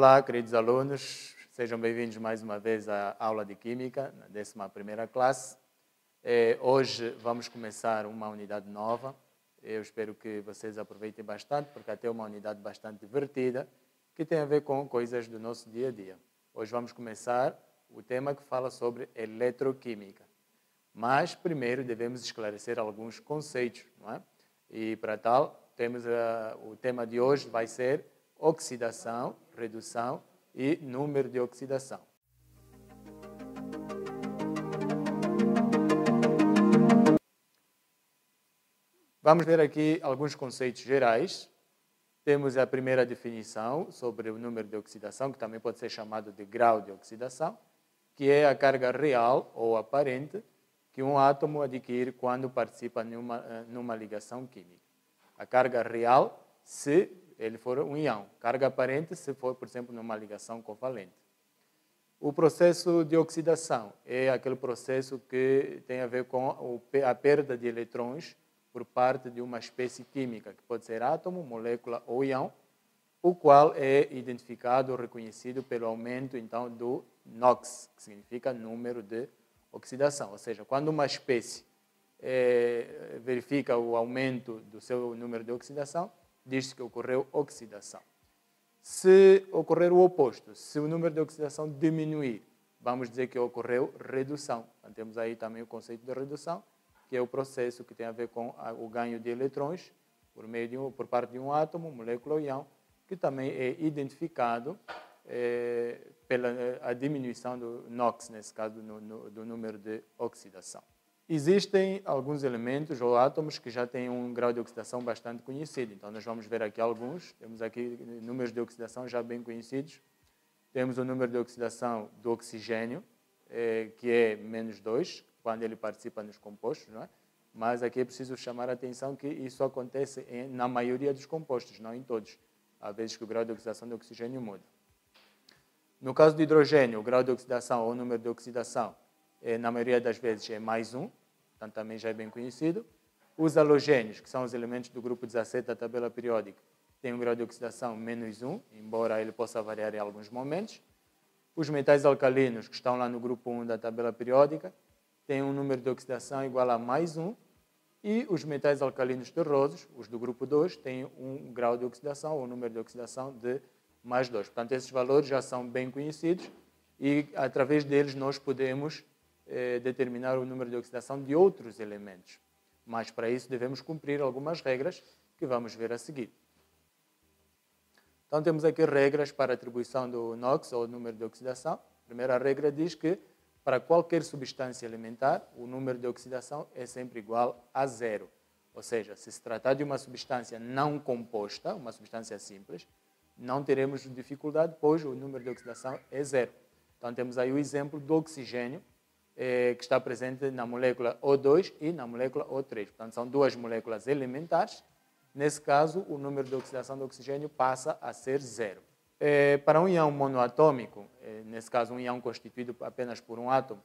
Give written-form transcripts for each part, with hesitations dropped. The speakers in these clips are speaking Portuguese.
Olá, queridos alunos, sejam bem-vindos mais uma vez à aula de Química, na 11ª classe. Hoje vamos começar uma unidade nova. Eu espero que vocês aproveitem bastante, porque até é uma unidade bastante divertida, que tem a ver com coisas do nosso dia a dia. Hoje vamos começar o tema que fala sobre eletroquímica. Mas, primeiro, devemos esclarecer alguns conceitos, não é? E, para tal, o tema de hoje vai ser oxidação, redução e número de oxidação. Vamos ver aqui alguns conceitos gerais. Temos a primeira definição sobre o número de oxidação, que também pode ser chamado de grau de oxidação, que é a carga real ou aparente que um átomo adquire quando participa numa ligação química. A carga real, se ele for um íon. Carga aparente, se for, por exemplo, numa ligação covalente. O processo de oxidação é aquele processo que tem a ver com a perda de eletrões por parte de uma espécie química, que pode ser átomo, molécula ou íon, o qual é identificado ou reconhecido pelo aumento, então, do NOx, que significa número de oxidação. Ou seja, quando uma espécie verifica o aumento do seu número de oxidação, diz-se que ocorreu oxidação. Se ocorrer o oposto, se o número de oxidação diminuir, vamos dizer que ocorreu redução. Então, temos aí também o conceito de redução, que é o processo que tem a ver com o ganho de eletrões por parte de um átomo, molécula ou íon, que também é identificado pela diminuição do NOx, nesse caso, do número de oxidação. Existem alguns elementos ou átomos que já têm um grau de oxidação bastante conhecido. Então, nós vamos ver aqui alguns. Temos aqui números de oxidação já bem conhecidos. Temos o número de oxidação do oxigênio, que é -2, quando ele participa nos compostos, não é? Mas aqui é preciso chamar a atenção que isso acontece na maioria dos compostos, não em todos. Há vezes que o grau de oxidação do oxigênio muda. No caso do hidrogênio, o grau de oxidação ou o número de oxidação, na maioria das vezes, é +1, portanto também já é bem conhecido. Os halogênios, que são os elementos do grupo 17 da tabela periódica, têm um grau de oxidação -1, embora ele possa variar em alguns momentos. Os metais alcalinos, que estão lá no grupo 1 da tabela periódica, têm um número de oxidação igual a +1. E os metais alcalinos terrosos, os do grupo 2, têm um grau de oxidação, ou um número de oxidação de +2. Portanto, esses valores já são bem conhecidos e, através deles, nós podemos determinar o número de oxidação de outros elementos. Mas, para isso, devemos cumprir algumas regras que vamos ver a seguir. Então, temos aqui regras para a atribuição do NOx, ou número de oxidação. A primeira regra diz que, para qualquer substância elementar, o número de oxidação é sempre igual a 0. Ou seja, se tratar de uma substância não composta, uma substância simples, não teremos dificuldade, pois o número de oxidação é 0. Então, temos aí o exemplo do oxigênio, que está presente na molécula O2 e na molécula O3. Portanto, são duas moléculas elementares. Nesse caso, o número de oxidação do oxigênio passa a ser 0. Para um íon monoatômico, nesse caso um íon constituído apenas por um átomo,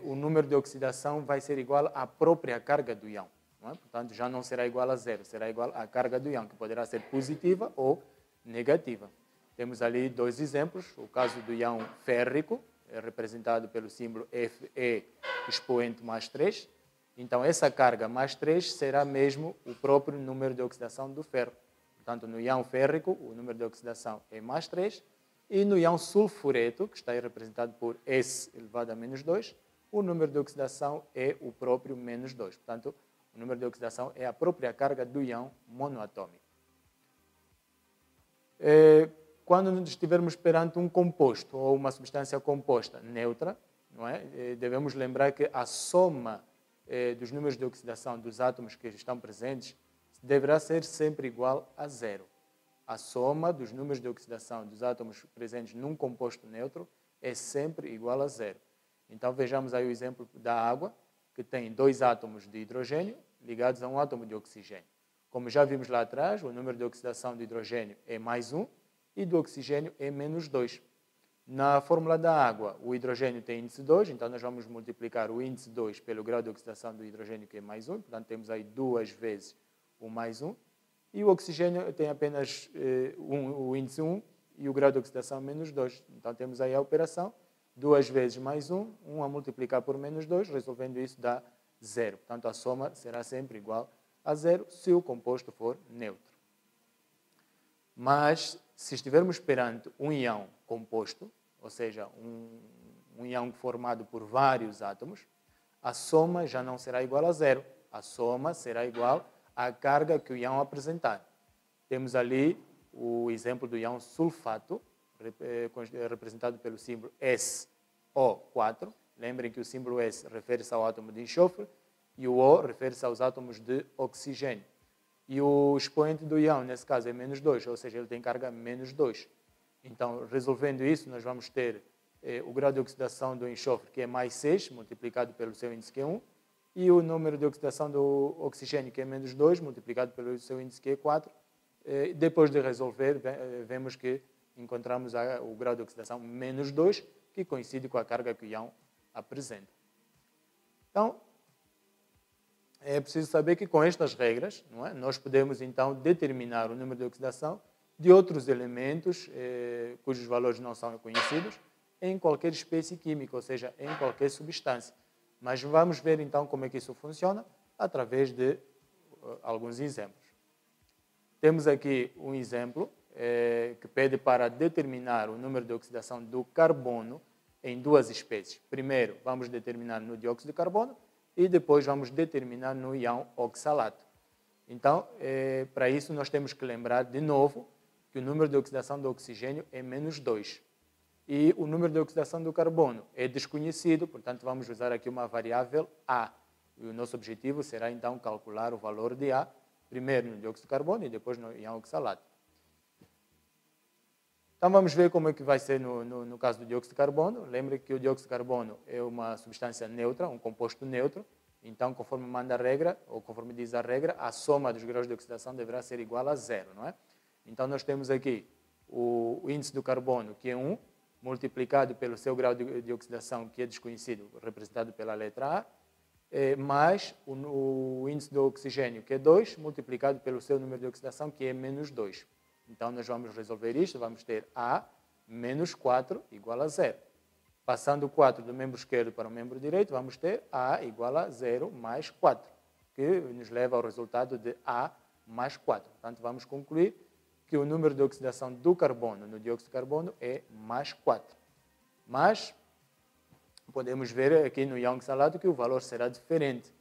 o número de oxidação vai ser igual à própria carga do íon. Não é? Portanto, já não será igual a 0, será igual à carga do íon, que poderá ser positiva ou negativa. Temos ali dois exemplos. O caso do íon férrico, é representado pelo símbolo Fe expoente +3. Então, essa carga +3 será mesmo o próprio número de oxidação do ferro. Portanto, no íon férrico, o número de oxidação é +3. E no íon sulfureto, que está aí representado por S elevado a -2, o número de oxidação é o próprio -2. Portanto, o número de oxidação é a própria carga do íon monoatômico. Quando estivermos perante um composto ou uma substância composta neutra, não é? Devemos lembrar que a soma dos números de oxidação dos átomos que estão presentes deverá ser sempre igual a 0. A soma dos números de oxidação dos átomos presentes num composto neutro é sempre igual a 0. Então, vejamos aí o exemplo da água, que tem 2 átomos de hidrogênio ligados a um átomo de oxigênio. Como já vimos lá atrás, o número de oxidação do hidrogênio é +1 e do oxigênio é -2. Na fórmula da água, o hidrogênio tem índice 2, então nós vamos multiplicar o índice 2 pelo grau de oxidação do hidrogênio, que é +1, portanto temos aí 2 vezes o +1, e o oxigênio tem apenas o índice 1, e o grau de oxidação menos 2. Então, temos aí a operação, 2 vezes mais 1, 1 a multiplicar por menos 2, resolvendo isso dá 0. Portanto, a soma será sempre igual a 0 se o composto for neutro. Mas, se estivermos perante um íon composto, ou seja, um íon formado por vários átomos, a soma já não será igual a 0. A soma será igual à carga que o íon apresentar. Temos ali o exemplo do íon sulfato, representado pelo símbolo SO4. Lembrem que o símbolo S refere-se ao átomo de enxofre e o O refere-se aos átomos de oxigênio. E o expoente do íon, nesse caso, é menos 2, ou seja, ele tem carga menos 2. Então, resolvendo isso, nós vamos ter o grau de oxidação do enxofre, que é mais 6, multiplicado pelo seu índice, que é 1, e o número de oxidação do oxigênio, que é menos 2, multiplicado pelo seu índice, que é 4. Depois de resolver, vemos que encontramos o grau de oxidação menos 2, que coincide com a carga que o íon apresenta. Então, é preciso saber que com estas regras, não é, nós podemos então determinar o número de oxidação de outros elementos cujos valores não são conhecidos em qualquer espécie química, ou seja, em qualquer substância. Mas vamos ver então como é que isso funciona através de alguns exemplos. Temos aqui um exemplo que pede para determinar o número de oxidação do carbono em duas espécies. Primeiro, vamos determinar no dióxido de carbono e depois vamos determinar no íon oxalato. Então, para isso, nós temos que lembrar de novo que o número de oxidação do oxigênio é menos 2. E o número de oxidação do carbono é desconhecido, portanto, vamos usar aqui uma variável A. E o nosso objetivo será, então, calcular o valor de A, primeiro no dióxido de carbono e depois no íon oxalato. Então, vamos ver como é que vai ser no caso do dióxido de carbono. Lembre que o dióxido de carbono é uma substância neutra, um composto neutro. Então, conforme manda a regra, ou conforme diz a regra, a soma dos graus de oxidação deverá ser igual a 0, não é? Então, nós temos aqui o índice do carbono, que é 1, multiplicado pelo seu grau de oxidação, que é desconhecido, representado pela letra A, mais o índice do oxigênio, que é 2, multiplicado pelo seu número de oxidação, que é menos 2. Então, nós vamos resolver isto, vamos ter A menos 4 igual a 0. Passando o 4 do membro esquerdo para o membro direito, vamos ter A igual a 0 mais 4, que nos leva ao resultado de A mais 4. Portanto, vamos concluir que o número de oxidação do carbono no dióxido de carbono é mais 4. Mas podemos ver aqui no íon oxalato que o valor será diferente.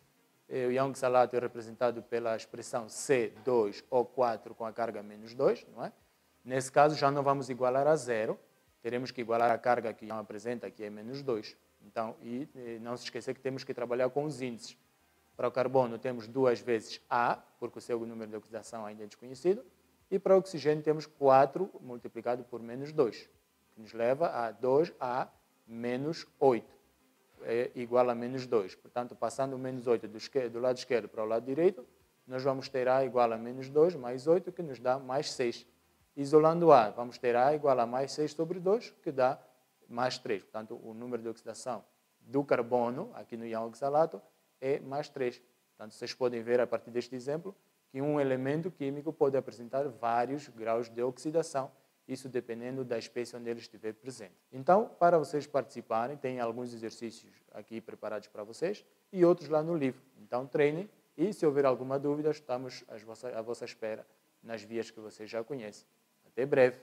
O íon oxalato é representado pela expressão C2O4 com a carga menos 2, não é? Nesse caso, já não vamos igualar a 0, teremos que igualar a carga que o íon apresenta, que é menos 2. Então, e não se esqueça que temos que trabalhar com os índices. Para o carbono, temos 2 vezes A, porque o seu número de oxidação ainda é desconhecido, e para o oxigênio temos 4 multiplicado por menos 2, que nos leva a 2A menos 8, é igual a menos 2. Portanto, passando o menos 8 do lado esquerdo para o lado direito, nós vamos ter A igual a menos 2 mais 8, que nos dá mais 6. Isolando A, vamos ter A igual a mais 6 sobre 2, que dá mais 3. Portanto, o número de oxidação do carbono, aqui no íon oxalato, é mais 3. Portanto, vocês podem ver, a partir deste exemplo, que um elemento químico pode apresentar vários graus de oxidação, isso dependendo da espécie onde ele estiver presente. Então, para vocês participarem, tem alguns exercícios aqui preparados para vocês e outros lá no livro. Então, treinem e, se houver alguma dúvida, estamos à vossa espera nas vias que vocês já conhecem. Até breve!